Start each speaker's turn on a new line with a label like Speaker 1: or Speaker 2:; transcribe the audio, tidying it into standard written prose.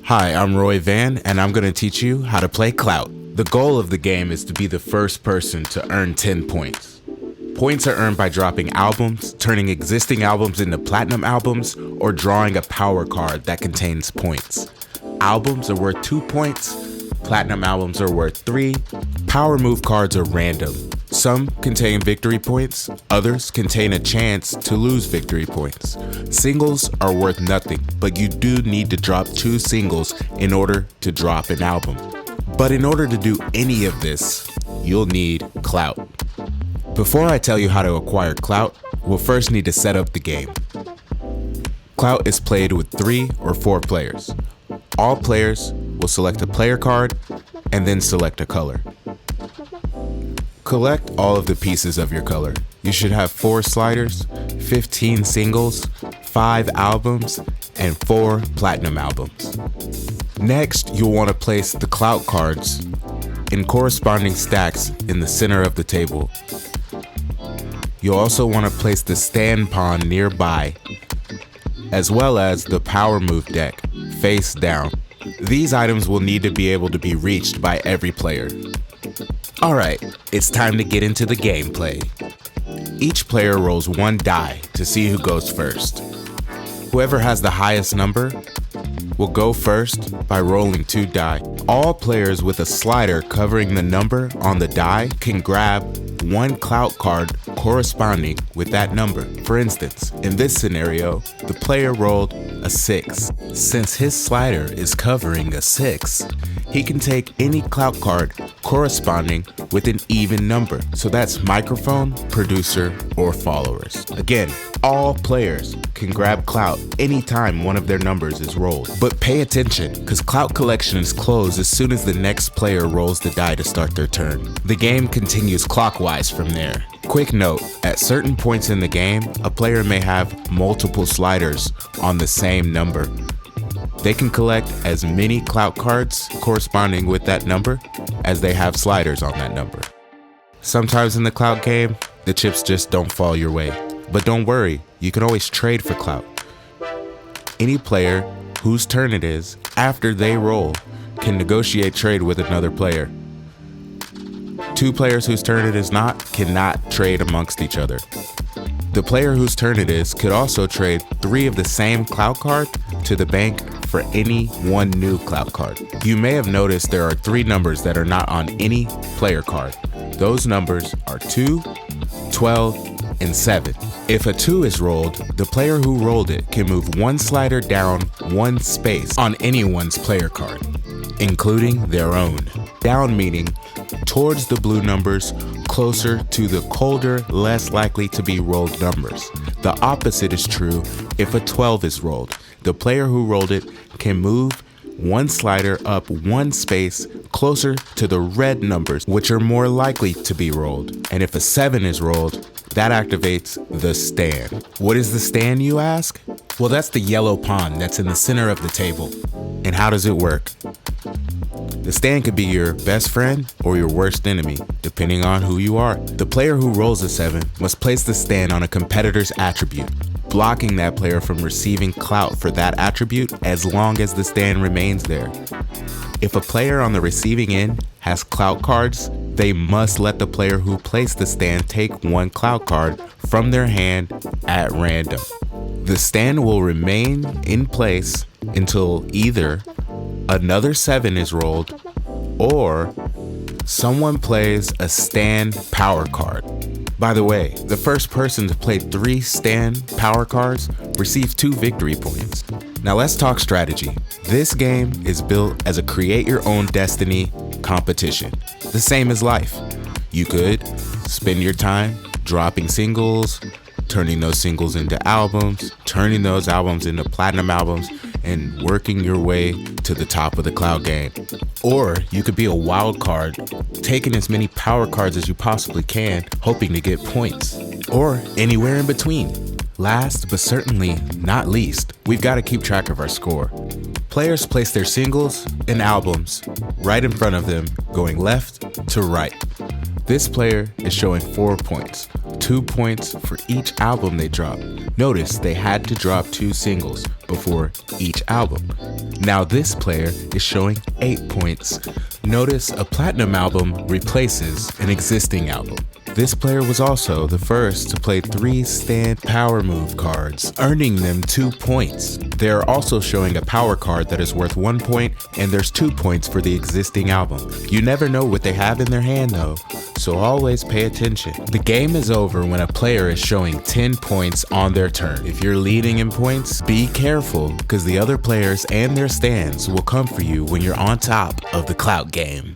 Speaker 1: Hi, I'm Roy Van, and I'm going to teach you how to play Clout. The goal of the game is to be the first person to earn 10 points. Points are earned by dropping albums, turning existing albums into platinum albums, or drawing a power card that contains points. Albums are worth 2 points, platinum albums are worth 3, power move cards are random. Some contain victory points, others contain a chance to lose victory points. Singles are worth nothing, but you do need to drop 2 singles in order to drop an album. But in order to do any of this, you'll need Clout. Before I tell you how to acquire Clout, we'll first need to set up the game. Clout is played with 3 or 4 players. All players will select a player card and then select a color. Collect all of the pieces of your color. You should have 4 sliders, 15 singles, 5 albums, and 4 platinum albums. Next, you'll want to place the Clout cards in corresponding stacks in the center of the table. You'll also want to place the stand pawn nearby, as well as the power move deck face down. These items will need to be able to be reached by every player. Alright, it's time to get into the gameplay. Each player rolls 1 die to see who goes first. Whoever has the highest number will go first by rolling 2 die. All players with a slider covering the number on the die can grab 1 Clout card corresponding with that number. For instance, in this scenario, the player rolled a 6. Since his slider is covering a 6, he can take any Clout card corresponding with an even number. So that's microphone, producer, or followers. Again, all players can grab Clout anytime one of their numbers is rolled. But pay attention, because Clout collection is closed as soon as the next player rolls the die to start their turn. The game continues clockwise from there. Quick note, at certain points in the game, a player may have multiple sliders on the same number. They can collect as many Clout cards corresponding with that number as they have sliders on that number. Sometimes in the Clout game, the chips just don't fall your way. But don't worry, you can always trade for Clout. Any player whose turn it is after they roll can negotiate trade with another player. 2 players whose turn it is not cannot trade amongst each other. The player whose turn it is could also trade 3 of the same Clout card to the bank for any 1 new Clout card. You may have noticed there are 3 numbers that are not on any player card. Those numbers are 2, 12, and 7. If a 2 is rolled, the player who rolled it can move 1 slider down 1 space on anyone's player card, including their own. Down meaning towards the blue numbers, closer to the colder, less likely to be rolled numbers. The opposite is true if a 12 is rolled. The player who rolled it can move 1 slider up 1 space closer to the red numbers, which are more likely to be rolled. And if a 7 is rolled, that activates the stand. What is the stand, you ask? Well, that's the yellow pawn that's in the center of the table. And how does it work? The stand could be your best friend or your worst enemy, depending on who you are. The player who rolls a 7 must place the stand on a competitor's attribute, blocking that player from receiving Clout for that attribute as long as the stand remains there. If a player on the receiving end has Clout cards, they must let the player who placed the stand take 1 Clout card from their hand at random. The stand will remain in place until either another 7 is rolled or someone plays a stand power card. By the way, the first person to play 3 stand power cards receives 2 victory points. Now let's talk strategy. This game is built as a create your own destiny competition, the same as life. You could spend your time dropping singles, turning those singles into albums, turning those albums into platinum albums, and working your way to the top of the Clout game. Or you could be a wild card, taking as many power cards as you possibly can, hoping to get points. Or anywhere in between. Last but certainly not least, we've got to keep track of our score. Players place their singles and albums right in front of them, going left to right. This player is showing 4 points, 2 points for each album they drop. Notice they had to drop 2 singles before each album. Now this player is showing 8 points. Notice a platinum album replaces an existing album. This player was also the first to play 3 stand power move cards, earning them 2 points. They're also showing a power card that is worth 1 point, and there's 2 points for the existing album. You never know what they have in their hand though, so always pay attention. The game is over when a player is showing 10 points on their turn. If you're leading in points, be careful, because the other players and their stands will come for you when you're on top of the Clout game.